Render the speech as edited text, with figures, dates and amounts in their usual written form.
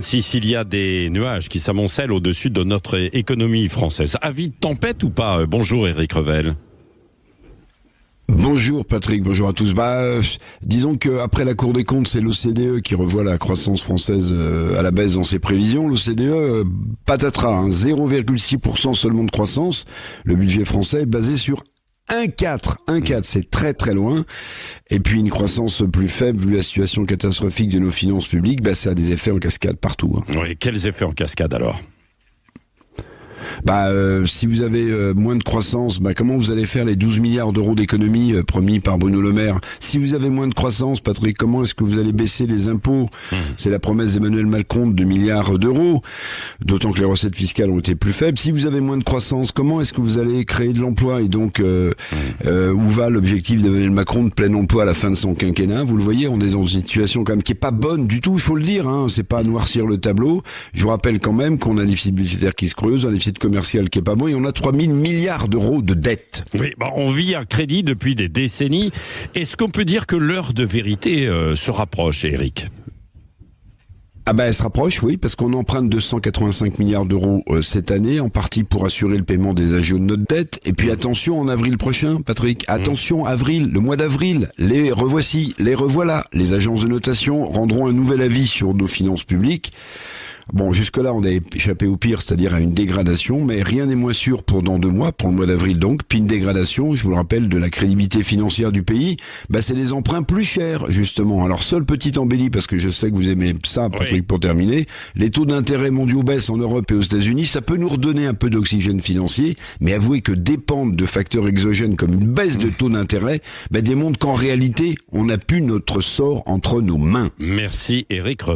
S'il y a des nuages qui s'amoncellent au-dessus de notre économie française. Avis de tempête ou pas? Bonjour Éric Revel. Bonjour Patrick, bonjour à tous. Disons qu'après la Cour des comptes, c'est l'OCDE qui revoit la croissance française à la baisse dans ses prévisions. L'OCDE, patatras, 0,6% seulement de croissance. Le budget français est basé sur 1,4, c'est très très loin. Et puis une croissance plus faible, vu la situation catastrophique de nos finances publiques, ça a des effets en cascade partout. Oui, quels effets en cascade alors? Si vous avez moins de croissance, comment vous allez faire les 12 milliards d'euros d'économies promis par Bruno Le Maire? Si vous avez moins de croissance, Patrick, comment est-ce que vous allez baisser les impôts? C'est la promesse d'Emmanuel Macron de 2 milliards d'euros, d'autant que les recettes fiscales ont été plus faibles. Si vous avez moins de croissance, comment est-ce que vous allez créer de l'emploi? Et donc, où va l'objectif d'Emmanuel Macron de plein emploi à la fin de son quinquennat? Vous le voyez, on est dans une situation quand même qui est pas bonne du tout, il faut le dire, c'est pas noircir le tableau. Je vous rappelle quand même qu'on a un déficit budgétaire qui se creuse, un déficit commercial qui est pas bon, et on a 3 000 milliards d'euros de dettes. Oui, on vit à crédit depuis des décennies. Est-ce qu'on peut dire que l'heure de vérité se rapproche, Éric? Elle se rapproche, oui, parce qu'on emprunte 285 milliards d'euros cette année, en partie pour assurer le paiement des agios de notre dette. Et puis attention, en avril prochain, Patrick, attention, avril, le mois d'avril, les revoici, les revoilà. Les agences de notation rendront un nouvel avis sur nos finances publiques. Bon, jusque-là, on a échappé au pire, c'est-à-dire à une dégradation, mais rien n'est moins sûr pour dans 2 mois, pour le mois d'avril donc. Puis une dégradation, je vous le rappelle, de la crédibilité financière du pays, c'est des emprunts plus chers, justement. Alors, seule petite embellie, parce que je sais que vous aimez ça, Patrick, oui. Pour terminer, les taux d'intérêt mondiaux baissent en Europe et aux États-Unis, ça peut nous redonner un peu d'oxygène financier, mais avouez que dépendre de facteurs exogènes comme une baisse de taux d'intérêt, démontre qu'en réalité, on n'a plus notre sort entre nos mains. Merci, Éric Revel.